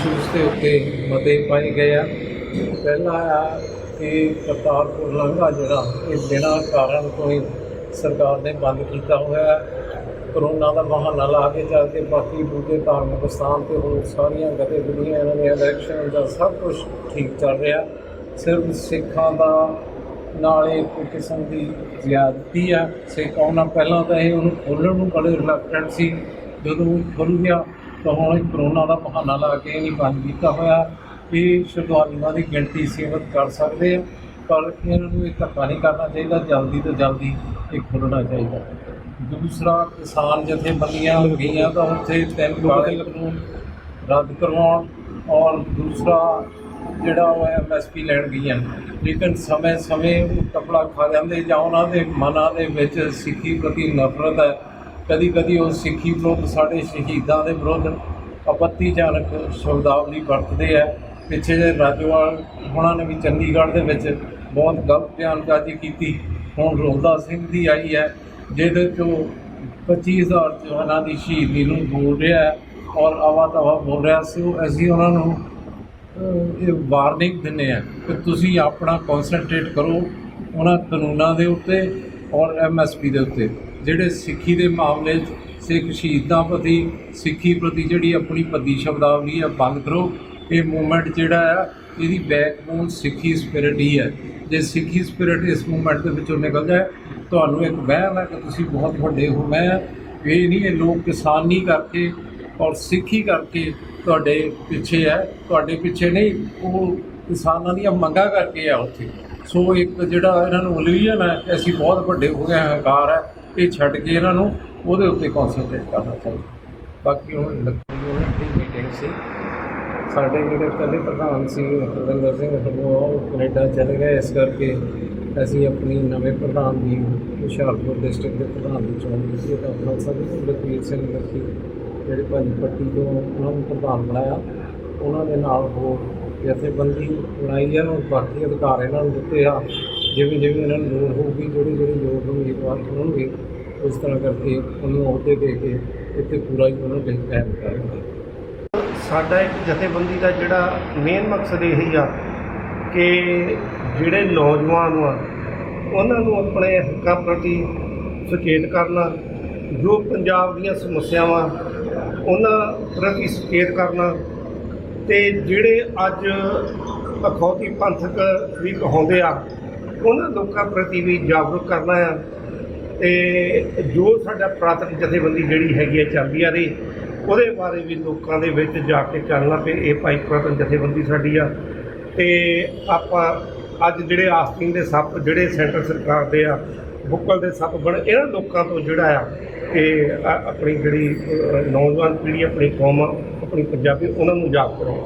Issues के उत्ते मते पाए गए आ। पहला आ कि करतारपुर लांघा जिहड़ा ये बिना कारण तो ही सरकार ने बंद किया हुआ है। करोना का बहाना ला के चलते बाकी दूजे धार्मिक स्थान पर होर सारिया गतिविधियां इन्होंने इलैक्शन का सब कुछ ठीक चल रहा। सिर्फ सिखा का नाल एक किस्म की ज्यादती है। सिख आना पहला तो ये उन्होंने खोलण नूं बड़े रिलैक्टेंट सी, जदों खुल गया तो हुण करोना का बहाना ला के नहीं बंद किया होया। ये श्रद्धालुओं की गिणती सीमित कर सकते हैं, पर इन्होंने धक्का नहीं करना चाहिए, जल्दी तो जल्दी ये खुलना चाहिए। दूसरा किसान जथेबंदियां गई तो उत्थे 3 काले कानून रद्द करवाउण और दूसरा जिहड़ा वो MSP लैण गईयां, लेकिन समय समय टपड़ा खा जाते जां उन्हां दे मनां दे विच सिੱਖੀ प्रति नफरत है। कदी कदी वो सिੱਖੀ विरुद्ध साडे शहीदां दे विरुद्ध आपत्तिजनक शब्दावली वरतदे है। पिछे जे राजोवाल हुणां ने भी चंडीगढ़ दे विच बहुत गलत बयानबाजी की। हुण रोंदा सिंह दी आई है जिहदे चों 25,000 जवानां दी शहीदी नूं बोल रहा है और आवा तवा बोल रहा। सो असीं उन्हां नूं वार्निंग दिंदे हैं कि तुसीं अपना कॉन्सनट्रेट करो उन्हां कानूनां दे उत्ते और MSP दे उत्ते। जिहड़े सिੱਖੀ दे मामले सिख शहीदां प्रति सिੱਖੀ प्रति जिहड़ी अपनी भद्दी शब्दावली है बंद करो। ये मूवमेंट जिहड़ा है इसदी बैकबोन सिੱਖੀ स्पिरिट ही है। जे सिੱਖੀ स्पिरिट इस मूवमेंट के विचों निकल जाए तुहानूं एक वहम है कि तुसीं बहुत वड्डे हो। मैं ये नहीं, ये लोग किसानी करके और सिੱਖੀ करके तुहाडे पिछे है, तुहाडे पिछे नहीं, वो किसानां दीयां मंगां करके आ उत्थे। सो एक जिहड़ा इन्हां नूं इल्यूजन है कि असीं बहुत वड्डे हो गए, हंकार है, ये छड्ड के इन्हां नूं ਉਹਦੇ ਉੱਤੇ ਕੌਨਸਨਟਰੇਟ ਕਰਨਾ ਚਾਹੀਦਾ। ਬਾਕੀ ਹੁਣ ਯੂਨਿਟ ਦੀ ਮੀਟਿੰਗ ਸੀ, ਸਾਡੇ ਜਿਹੜੇ ਪਹਿਲੇ ਪ੍ਰਧਾਨ ਸੀ ਹਰਵਿੰਦਰ ਸਿੰਘ ਉਹ ਕੈਨੇਡਾ ਚਲੇ ਗਏ, ਇਸ ਕਰਕੇ ਅਸੀਂ ਆਪਣੀ ਨਵੇਂ ਪ੍ਰਧਾਨ ਦੀ ਹੁਸ਼ਿਆਰਪੁਰ ਡਿਸਟ੍ਰਿਕਟ ਦੇ ਪ੍ਰਧਾਨ ਦੀ ਚੋਣ ਕੀਤੀ ਤਾਂ ਖਾਲਸਾ ਜੀ ਲਖਵੀਰ ਸਿੰਘ ਲੱਖੀ ਜਿਹੜੇ ਭਾਜੀ ਪੱਟੀ ਤੋਂ ਉਹਨਾਂ ਨੂੰ ਪ੍ਰਧਾਨ ਬਣਾਇਆ। ਉਹਨਾਂ ਦੇ ਨਾਲ ਹੋਰ ਜਥੇਬੰਦੀ ਬਣਾਈ ਹੈ ਔਰ ਬਾਕੀ ਅਧਿਕਾਰ ਇਹਨਾਂ ਨੂੰ ਦਿੱਤੇ ਆ। ਜਿਵੇਂ ਜਿਵੇਂ ਇਹਨਾਂ ਨੂੰ ਲੋੜ ਹੋਊਗੀ, ਜਿਹੜੇ ਜਿਹੜੇ ਯੋਗ ਉਮੀਦਵਾਰ ਚੁਣਨਗੇ उस तरह करके उन्होंने अहुदे दे के इतने पूरा ही उन्होंने कायम करेंगे। साडा एक जथेबंदी का जिहड़ा मेन मकसद यही आ कि जिहड़े नौजवान आ उन्होंने अपने हकों प्रति सचेत करना, जो पंजाब दीयां समस्यावां उन्हां प्रति सचेत करना, ते जिहड़े अज अखौती पंथक भी कहाउंदे आ उन्हां लोकां प्रति भी जागरूक करना है। तो जो साडा पुरातन जथेबंदी जिहड़ी हैगी है चलदी आ रही ਉਹਦੇ बारे भी लोगों के विच जाके चलना पे ये भाई पुरातन जथेबंदी साडी आ। ते आपां अज जिहड़े आस्तीन दे सप्प जिहड़े सेंटर सरकार दे आ बुक्कल दे सप्प बण इन्हां लोकां तो जिहड़ा आ कि अपनी जिहड़ी नौजवान पीढ़ी अपनी कौम अपनी पंजाबी उन्हां नूं जाग करो।